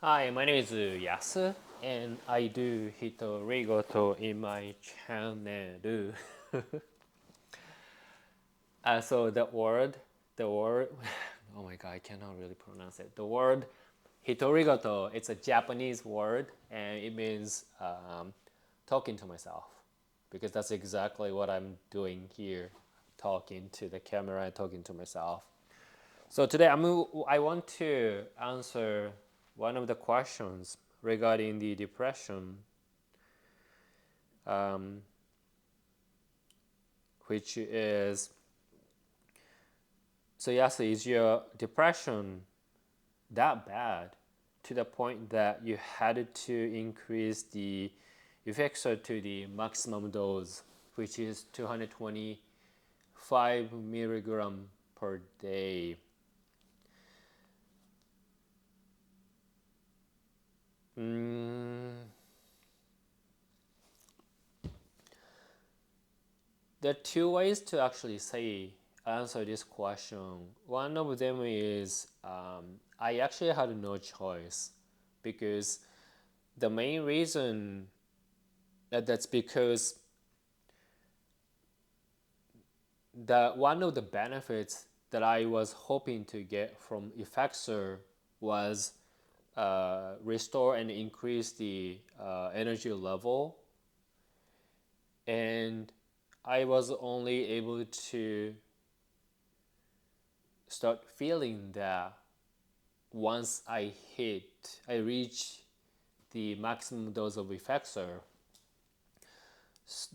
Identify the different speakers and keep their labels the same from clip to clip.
Speaker 1: Hi, my name is Yasu, and I do Hitorigoto in my channel. So the word, oh my god, I cannot really pronounce it. The word Hitorigoto, it's a Japanese word, and it means talking to myself, because that's exactly what I'm doing here, talking to the camera and talking to myself. So today I want to answer one of the questions regarding the depression, um, which is, so yes, is your depression that bad to the point that you had to increase the effexor to the maximum dose, which is 225 milligram per day? Mm, there are two ways to actually say answer this question. One of them is I actually had no choice, because the main reason that's because the one of the benefits that I was hoping to get from effexor was restore and increase the energy level, and I was only able to start feeling that once I reach the maximum dose of effexor.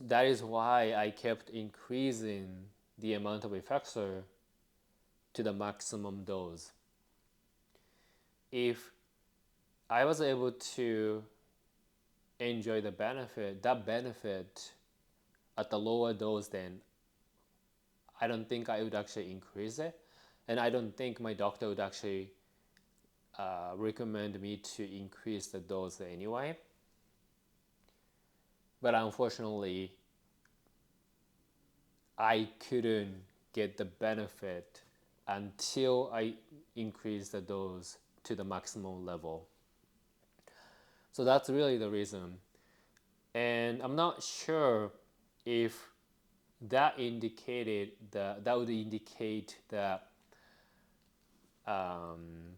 Speaker 1: That is why I kept increasing the amount of effexor to the maximum dose. If I was able to enjoy that benefit at the lower dose, then I don't think I would actually increase it. And I don't think my doctor would actually recommend me to increase the dose anyway. But unfortunately, I couldn't get the benefit until I increased the dose to the maximum level. So that's really the reason. And I'm not sure if that would indicate that um,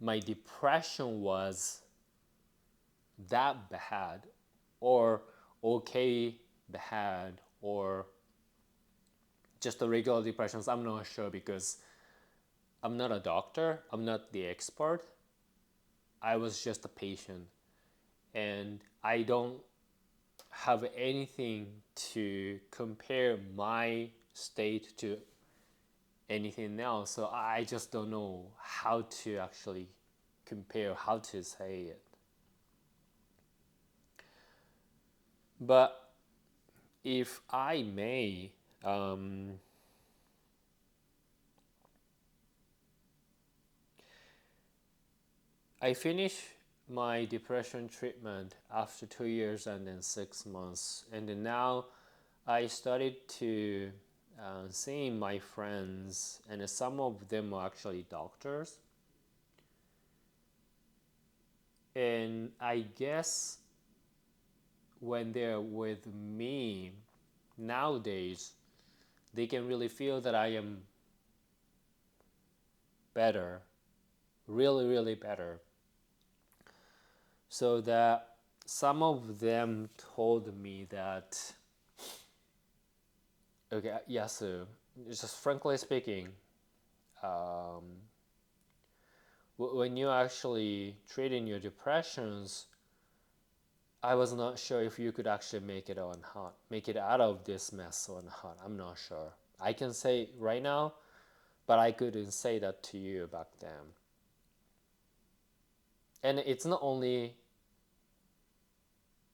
Speaker 1: my depression was that bad, or okay bad, or just the regular depressions. I'm not sure, because I'm not a doctor, I'm not the expert. I was just a patient, and I don't have anything to compare my state to anything else. So I just don't know how to actually compare, how to say it. But if I may, um, I finished my depression treatment after 2 years and then 6 months, and then now I started to seeing my friends, and some of them are actually doctors. And I guess when they're with me nowadays, they can really feel that I am better, really, really better. So that some of them told me that, okay, Yasu, just frankly speaking, um, when you actually treating your depressions, I was not sure if you could actually make it out of this mess or not. I'm not sure. I can say right now, but I couldn't say that to you back then. And it's not only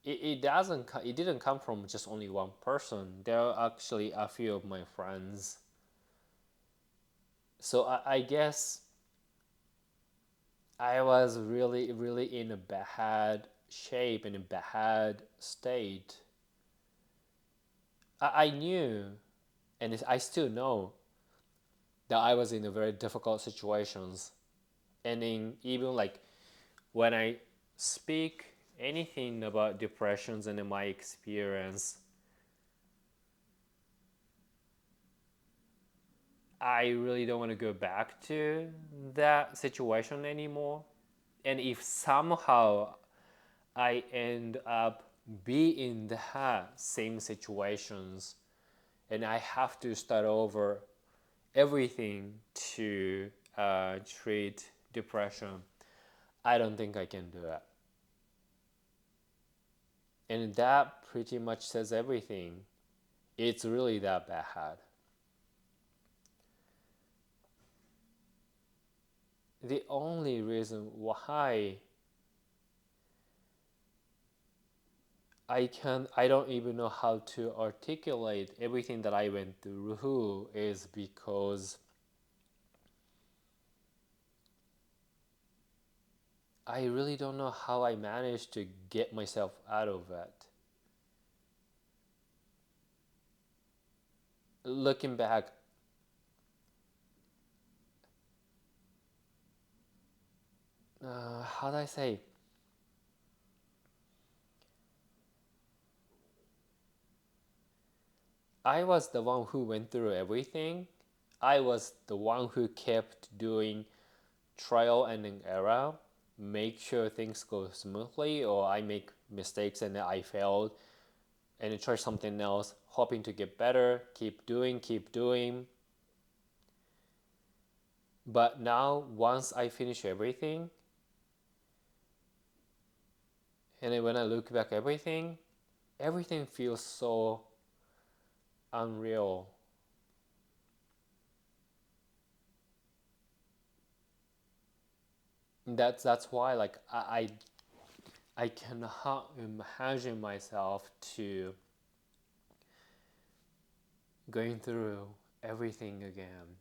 Speaker 1: it didn't come from just only one person. There are actually a few of my friends. So I guess I was really, really in a bad shape, in a bad state. I knew, and I still know, that I was in a very difficult situations. And then even like when I speak anything about depressions and in my experience, I really don't want to go back to that situation anymore. And if somehow I end up be in the same situations and I have to start over everything to treat depression, I don't think I can do it. And that pretty much says everything. It's really that bad. The only reason why I don't even know how to articulate everything that I went through is because I really don't know how I managed to get myself out of it. Looking back, how do I say? I was the one who went through everything. I was the one who kept doing trial and error, make sure things go smoothly, or I make mistakes and I failed, and try something else, hoping to get better, keep doing. But now, once I finish everything, and then when I look back everything, everything feels so unreal. That's why like I cannot imagine myself to going through everything again.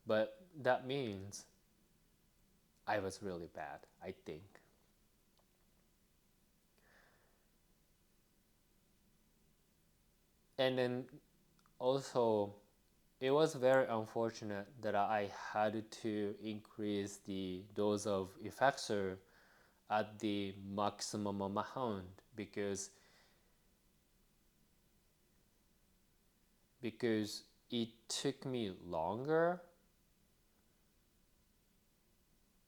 Speaker 1: But that means I was really bad, I think. And then also, it was very unfortunate that I had to increase the dose of effexor at the maximum amount because it took me longer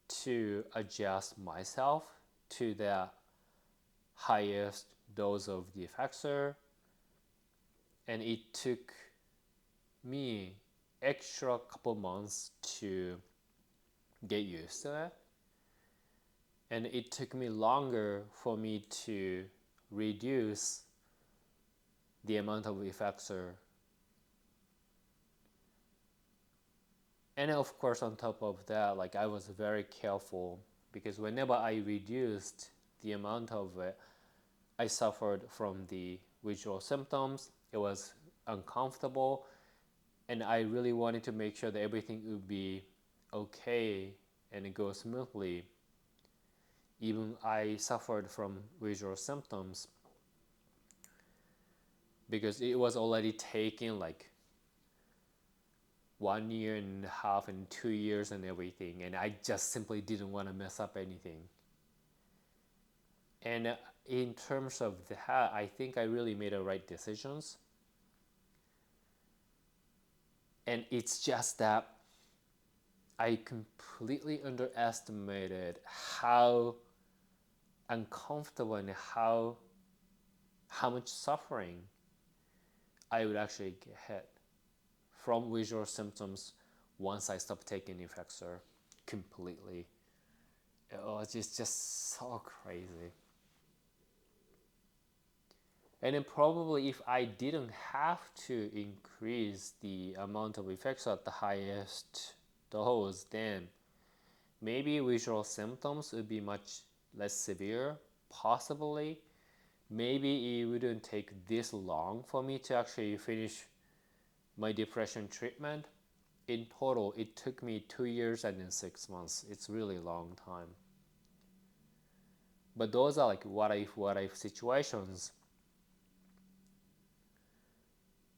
Speaker 1: to adjust myself to the highest dose of the effexor, and it took me extra couple months to get used to it, and it took me longer for me to reduce the amount of effexor. And of course, on top of that, like I was very careful because whenever I reduced the amount of it, I suffered from the visual symptoms. It was uncomfortable, and I really wanted to make sure that everything would be okay and it goes smoothly. Even I suffered from visual symptoms because it was already taking like 1 year and a half and 2 years and everything, and I just simply didn't want to mess up anything. And in terms of that, I think I really made the right decisions. And it's just that I completely underestimated how uncomfortable and how much suffering I would actually get from visual symptoms once I stopped taking effexor completely. Oh, it's just so crazy. And then probably if I didn't have to increase the amount of effects at the highest dose, then maybe visual symptoms would be much less severe, possibly. Maybe it wouldn't take this long for me to actually finish my depression treatment. In total, it took me 2 years and then 6 months. It's really long time. But those are like what if situations.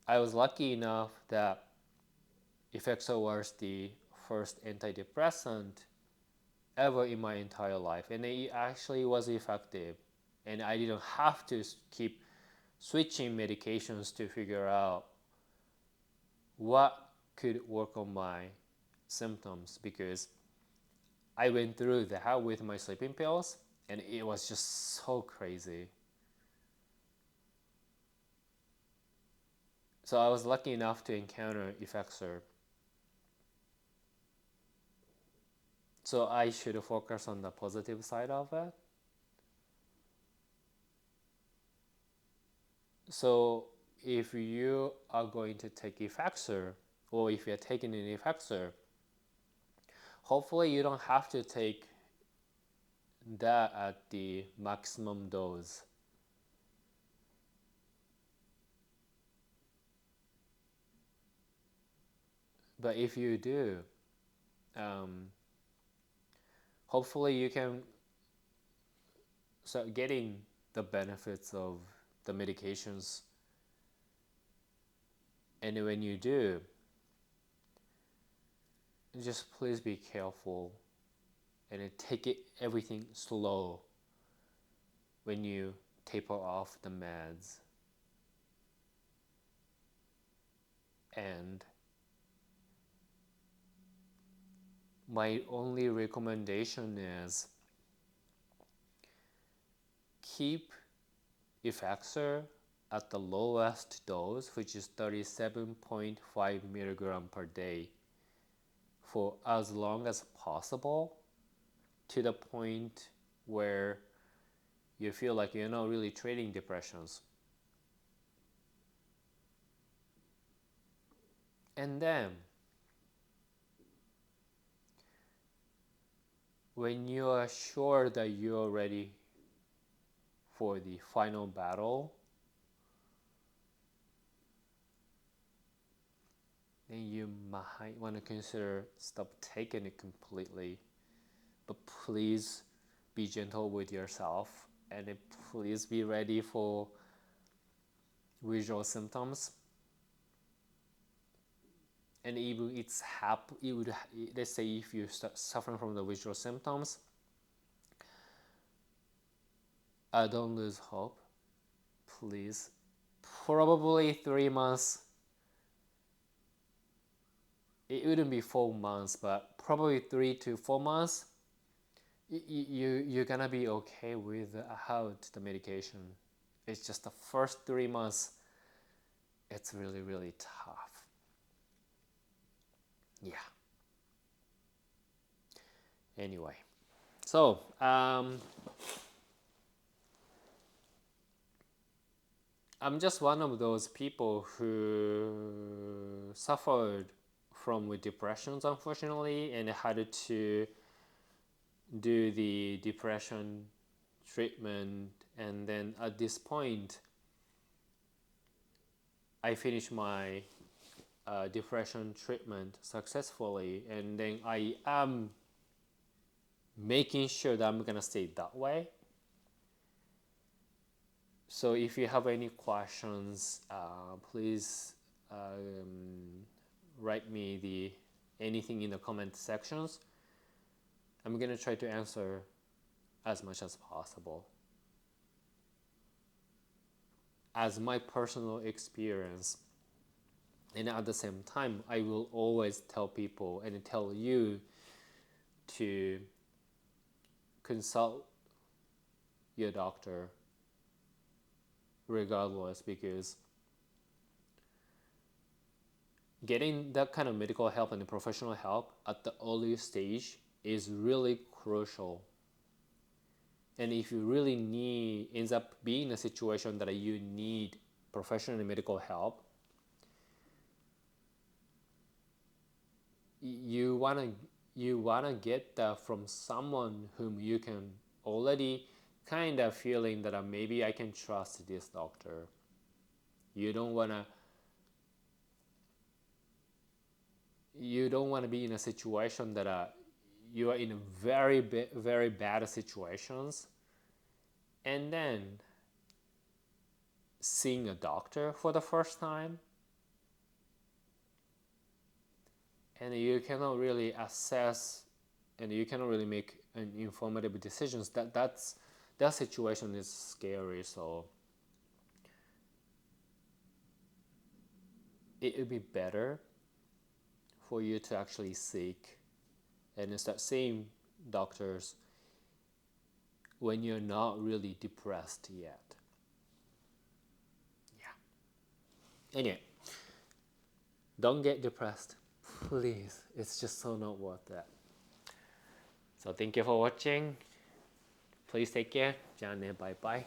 Speaker 1: I was lucky enough that effexor was the first antidepressant ever in my entire life, and it actually was effective, and I didn't have to keep switching medications to figure out what could work on my symptoms, because I went through that with my sleeping pills and it was just so crazy. So I was lucky enough to encounter effexor. So I should focus on the positive side of it. So if you are going to take effexor, or if you're taking an effexor, hopefully you don't have to take that at the maximum dose. But if you do, um, hopefully you can start getting the benefits of the medications. And when you do, just please be careful and take it everything slow when you taper off the meds. And my only recommendation is keep effexor at the lowest dose, which is 37.5 milligram per day, for as long as possible, to the point where you feel like you're not really treating depressions. And then when you are sure that you're ready for the final battle, then you might want to consider stop taking it completely. But please be gentle with yourself, and please be ready for visual symptoms. And even it would, let's say if you start suffering from the visual symptoms, don't lose hope, please. Probably 3 months. It wouldn't be 4 months, but probably 3 to 4 months. You're gonna be okay without the medication. It's just the first 3 months. It's really, really tough. Yeah. Anyway, so I'm just one of those people who suffered from with depressions, unfortunately, and had to do the depression treatment. And then at this point, I finished my depression treatment successfully, and then I am making sure that I'm gonna stay that way. So if you have any questions, please write me anything in the comment sections. I'm gonna try to answer as much as possible. As my personal experience, and at the same time, I will always tell people and tell you to consult your doctor regardless, because getting that kind of medical help and professional help at the early stage is really crucial. And if you really ends up being a situation that you need professional medical help, you wanna get that from someone whom you can already kind of feeling that maybe I can trust this doctor. You don't wanna be in a situation that you are in a very bad situations, and then seeing a doctor for the first time and you cannot really assess, and you cannot really make an informative decisions. That situation is scary. So it would be better for you to actually seek and start seeing doctors when you're not really depressed yet. Yeah. Anyway, don't get depressed, please. It's just so not worth that. So thank you for watching. Please take care. Jangan bye bye.